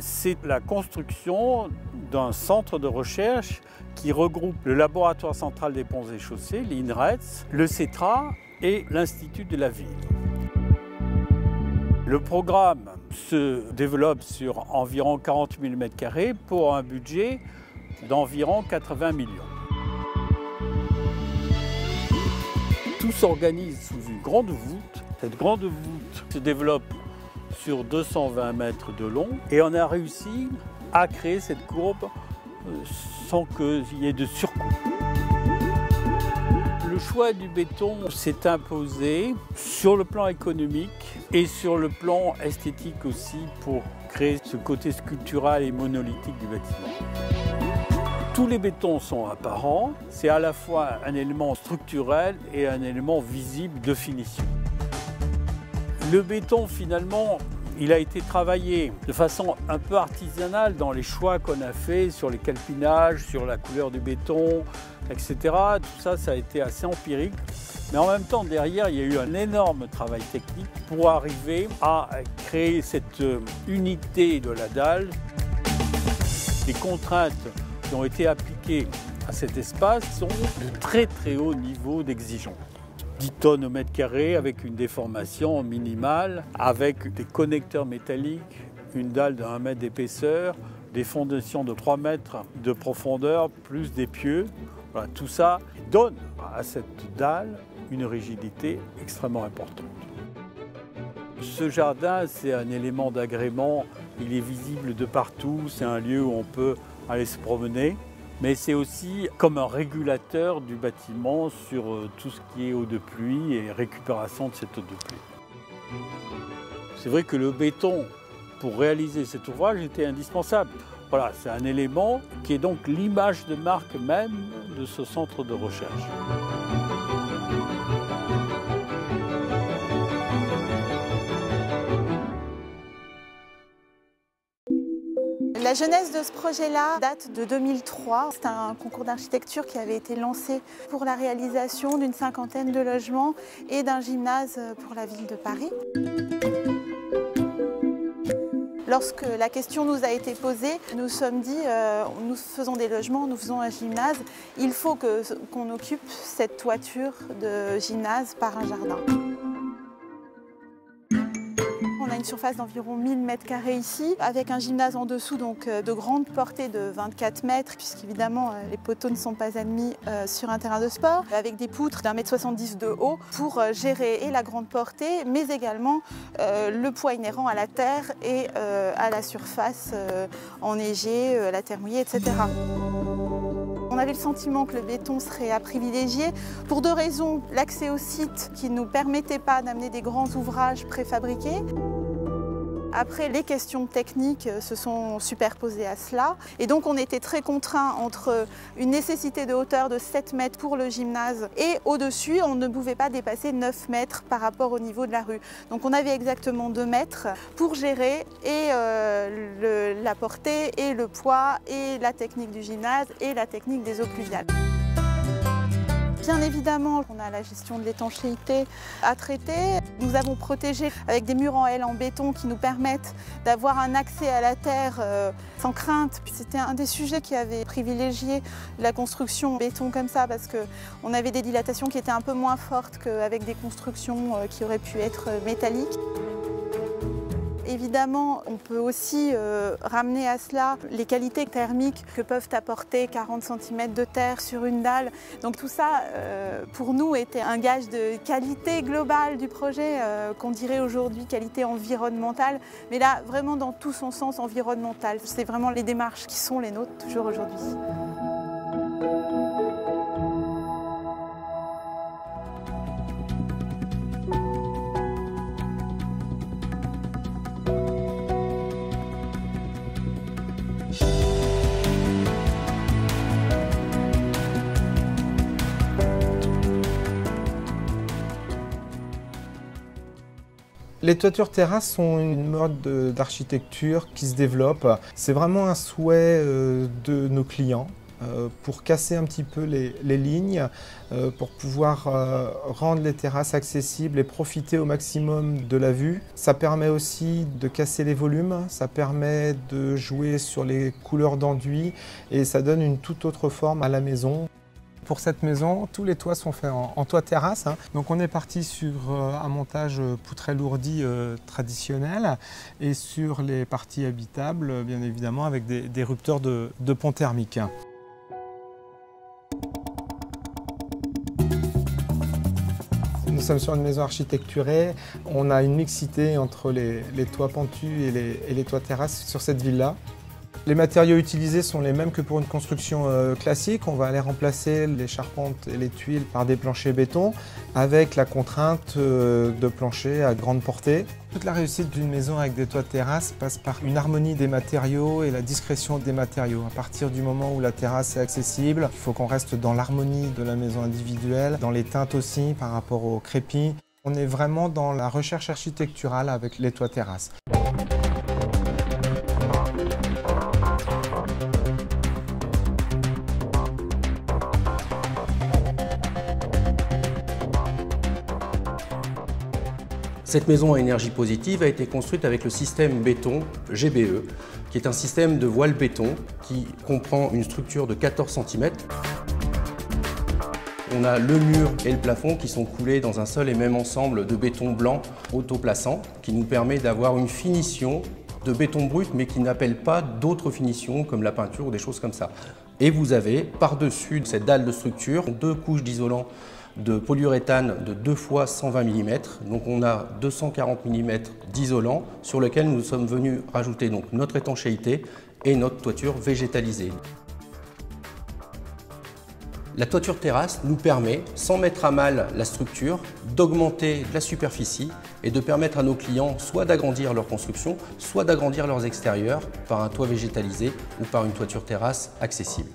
c'est la construction d'un centre de recherche qui regroupe le Laboratoire central des ponts et chaussées, l'INRETS, le CETRA et l'Institut de la ville. Le programme se développe sur environ 40 000 m² pour un budget d'environ 80 millions. Tout s'organise sous une grande voûte. Cette grande voûte se développe sur 220 mètres de long et on a réussi à créer cette courbe sans qu'il y ait de surcoût. Le choix du béton s'est imposé sur le plan économique et sur le plan esthétique aussi pour créer ce côté sculptural et monolithique du bâtiment. Tous les bétons sont apparents, c'est à la fois un élément structurel et un élément visible de finition. Le béton finalement, il a été travaillé de façon un peu artisanale dans les choix qu'on a fait sur les calpinages, sur la couleur du béton, etc. Tout ça, ça a été assez empirique. Mais en même temps, derrière, il y a eu un énorme travail technique pour arriver à créer cette unité de la dalle. Les contraintes qui ont été appliquées à cet espace sont de très très haut niveau d'exigence. 10 tonnes au mètre carré avec une déformation minimale, avec des connecteurs métalliques, une dalle de 1 mètre d'épaisseur, des fondations de 3 mètres de profondeur, plus des pieux. Voilà, tout ça donne à cette dalle une rigidité extrêmement importante. Ce jardin, c'est un élément d'agrément, il est visible de partout, c'est un lieu où on peut aller se promener. Mais c'est aussi comme un régulateur du bâtiment sur tout ce qui est eau de pluie et récupération de cette eau de pluie. C'est vrai que le béton, pour réaliser cet ouvrage, était indispensable. Voilà, c'est un élément qui est donc l'image de marque même de ce centre de recherche. La genèse de ce projet-là date de 2003. C'est un concours d'architecture qui avait été lancé pour la réalisation d'une 50aine de logements et d'un gymnase pour la ville de Paris. Lorsque la question nous a été posée, nous nous sommes dit nous faisons des logements, nous faisons un gymnase, il faut qu'on occupe cette toiture de gymnase par un jardin. On a une surface d'environ 1000 m² ici, avec un gymnase en dessous, donc de grande portée de 24 mètres, puisqu'évidemment les poteaux ne sont pas admis sur un terrain de sport, avec des poutres d'1,70 m de haut pour gérer et la grande portée, mais également le poids inhérent à la terre et à la surface enneigée, la terre mouillée, etc. On avait le sentiment que le béton serait à privilégier pour deux raisons. L'accès au site qui ne nous permettait pas d'amener des grands ouvrages préfabriqués. Après, les questions techniques se sont superposées à cela. Et donc, on était très contraints entre une nécessité de hauteur de 7 mètres pour le gymnase et au-dessus, on ne pouvait pas dépasser 9 mètres par rapport au niveau de la rue. Donc, on avait exactement 2 mètres pour gérer et la portée et le poids et la technique du gymnase et la technique des eaux pluviales. Bien évidemment, on a la gestion de l'étanchéité à traiter. Nous avons protégé avec des murs en L en béton qui nous permettent d'avoir un accès à la terre sans crainte. C'était un des sujets qui avait privilégié la construction en béton comme ça parce qu'on avait des dilatations qui étaient un peu moins fortes qu'avec des constructions qui auraient pu être métalliques. Évidemment, on peut aussi ramener à cela les qualités thermiques que peuvent apporter 40 cm de terre sur une dalle. Donc tout ça, pour nous, était un gage de qualité globale du projet, qu'on dirait aujourd'hui qualité environnementale. Mais là, vraiment dans tout son sens environnemental. C'est vraiment les démarches qui sont les nôtres toujours aujourd'hui. Les toitures terrasses sont une mode d'architecture qui se développe. C'est vraiment un souhait de nos clients. pour casser un petit peu les lignes, pour pouvoir rendre les terrasses accessibles et profiter au maximum de la vue. Ça permet aussi de casser les volumes, ça permet de jouer sur les couleurs d'enduit et ça donne une toute autre forme à la maison. Pour cette maison, tous les toits sont faits en toit terrasse. Donc on est parti sur un montage poutrelle lourdie traditionnel et sur les parties habitables, bien évidemment, avec des rupteurs de pont thermique. Nous sommes sur une maison architecturée. On a une mixité entre les toits pentus et les toits terrasses sur cette villa. Les matériaux utilisés sont les mêmes que pour une construction classique. On va aller remplacer les charpentes et les tuiles par des planchers béton avec la contrainte de planchers à grande portée. Toute la réussite d'une maison avec des toits de terrasse passe par une harmonie des matériaux et la discrétion des matériaux. À partir du moment où la terrasse est accessible, il faut qu'on reste dans l'harmonie de la maison individuelle, dans les teintes aussi par rapport au crépi. On est vraiment dans la recherche architecturale avec les toits terrasses. Cette maison à énergie positive a été construite avec le système béton GBE, qui est un système de voile béton qui comprend une structure de 14 cm. On a le mur et le plafond qui sont coulés dans un seul et même ensemble de béton blanc autoplaçant, qui nous permet d'avoir une finition de béton brut, mais qui n'appelle pas d'autres finitions comme la peinture ou des choses comme ça. Et vous avez par-dessus cette dalle de structure 2 couches d'isolant de polyuréthane de 2 fois 120 mm. Donc on a 240 mm d'isolant sur lequel nous sommes venus rajouter donc notre étanchéité et notre toiture végétalisée. La toiture terrasse nous permet, sans mettre à mal la structure, d'augmenter la superficie et de permettre à nos clients soit d'agrandir leur construction, soit d'agrandir leurs extérieurs par un toit végétalisé ou par une toiture terrasse accessible.